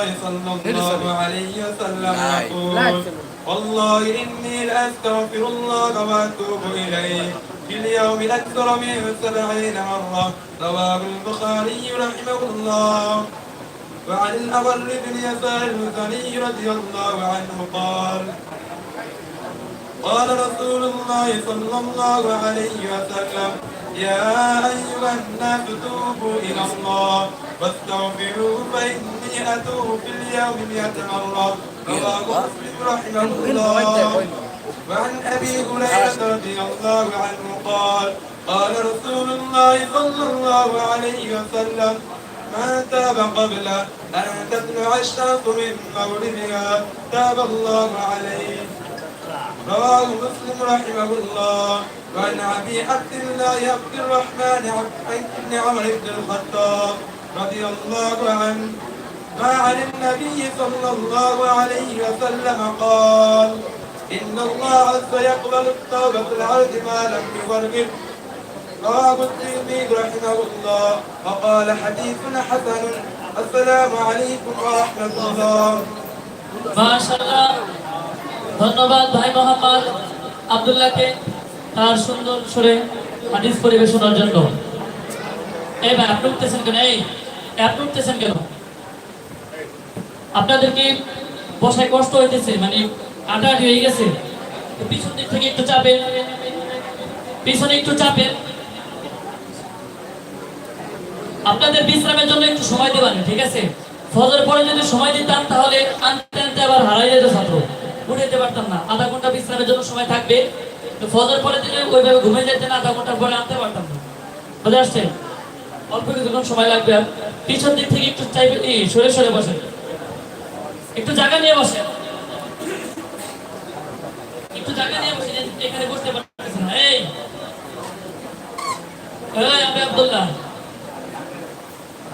الله صلى الله عليه وسلم يقول والله إني لأستغفر الله وأتوب إليه في اليوم أكثر من 70 مرة. رواه البخاري رحمه الله. وعن الأغر بن يسار المزني رضي الله عنه قال قال رسول الله صلى الله عليه وسلم يا أيها الناس توبوا إلى الله واستغفروه فإني أتوب في اليوم 100 مرة. رواه مسلم رحمه الله. وعن أبي هريرة رضي الله عنه قال قال رسول الله صلى الله عليه وسلم من تاب قبل أن تطلع الشمس من مغربها تاب الله عليه. رواه مسلم رحمه الله. وعن أبي عبد الله عبد الرحمن بن عمرو بن الخطاب رضي الله عنه ما عن النبي صلى الله عليه وسلم قال إن الله عز يقبل التوبة في العبد ما لم يفرق. رواه الترمذي رحمه الله وقال حديث حسن. السلام عليكم ورحمة الله. ما شاء الله। ধন্যবাদ ভাই মোহাম্মদ আব্দুল্লাহকে তার সুন্দর সুরে হাদিস পরিবেশনার জন্য। এই ভাই আপনি উঠতেছেন কেন? আপনি উঠতেছেন কেন? আপনাদের কি বসায় কষ্ট হইতেছে? মানে আটাআটি হয়ে গেছে? পিছন দিক থেকে একটু চাপেন, পিছনে একটু চাপেন। আপনাদের বিশ্রামের জন্য একটু সময় দেবেন, ঠিক আছে? ফজর পরে যদি সময় দিতাম তাহলে আনতে আনতে আবার হারাই যেত, ছাত্র উঠাইতে পারতাম না। আধা ঘন্টা বিশ্রামের জন্য সময় থাকবে। ফজর পরে দিলে ওইভাবে ঘুমিয়ে যেতেন, আধা ঘন্টা পরে আনতে পারতাম না। বুঝে আসছে? অল্প কিছুক্ষণ সময় লাগবে। আর পিছন দিক থেকে একটু চাইবে, সরে সরে বসেন, একটু জায়গা নিয়ে বসেন, একটু জায়গা নিয়ে বসেন। এখানে বসতে পারতেছেন না। এই আমি আব্দুল্লাহ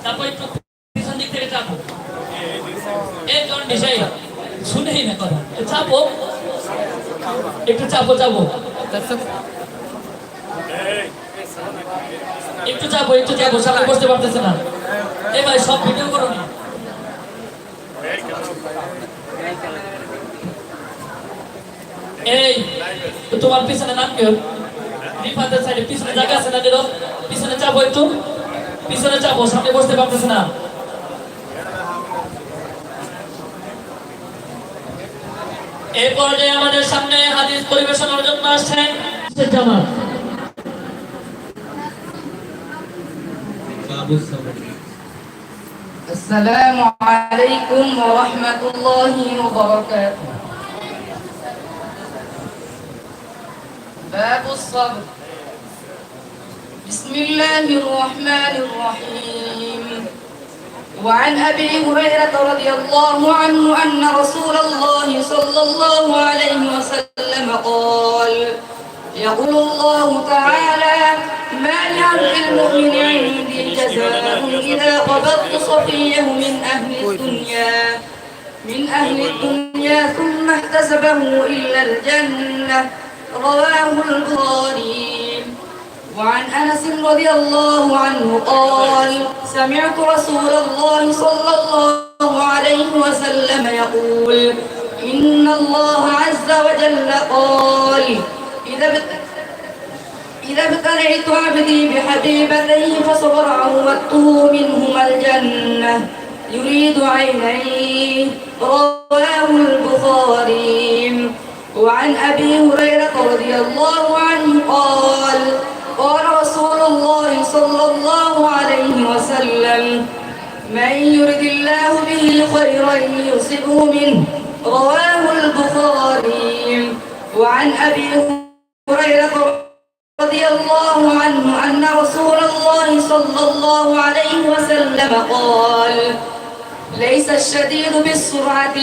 চাপো, একটু পিছন দিক থেকে চাপো। এই জন বিষয় শুনেই না কথা, চাপো একটু, চাপো চাপো একটু, চাপো একটু, চাপো। সামনে বসতে পারতেছে না। এই ভাই সব ভিডিও করো না। এই তোমার পিছনে নাম কি? রিফাতের সাইডে পিছনে জায়গা আছে না? দিল পিছনে চাপো, একটু পিছনে চাপো, সামনে বসতে পারতেছে না। এই পর্যায়ে আমাদের সামনে হাদিস পরিবেশনার জন্য আসছেন জামাত السلام عليكم ورحمة الله وبركاته. باب الصبر. بسم الله الرحمن الرحيم. وعن أبي هريرة رضي الله عنه أن رسول الله صلى الله عليه وسلم قال يقول الله تعالى ما لعبد المؤمن عندي جزاء إذا قبضت صفيه من أهل الدنيا ثم احتسبه إلا الجنة. رواه البخاري. وعن أنس رضي الله عنه قال سمعت رسول الله صلى الله عليه وسلم يقول إن الله عز وجل قال إذا ابتليت عبدي بحبيبتيه فصبر عوضته منهما الجنة يريد عينيه. رواه البخاري. وعن أبي هريرة رضي الله عنه قال قال رسول الله صلى الله عليه وسلم من يرد الله به خيرا يصبه منه. رواه البخاري. وعن أبي هريرة رضي الله عنه أن رسول الله صلى الله عليه وسلم قال ليس الشديد بالسرعة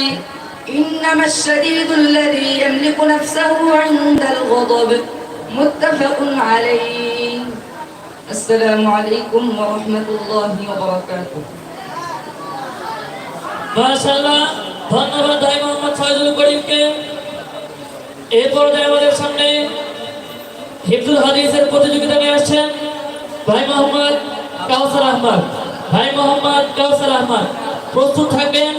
إنما الشديد الذي يملك نفسه عند الغضب. متفق عليه. السلام عليكم ورحمة الله وبركاته. মাশাআল্লাহ। ধন্যবাদ ভাই মোহাম্মদ ফয়জুল করিমকে। এই পর্যায়ে আমাদের সামনে হিফজুল হাদিসের প্রতিযোগিতা নিয়ে আসছেন ভাই মোহাম্মদ কাউসার আহমদ। ভাই মোহাম্মদ কাউসার আহমদ প্রস্তুত থাকবেন।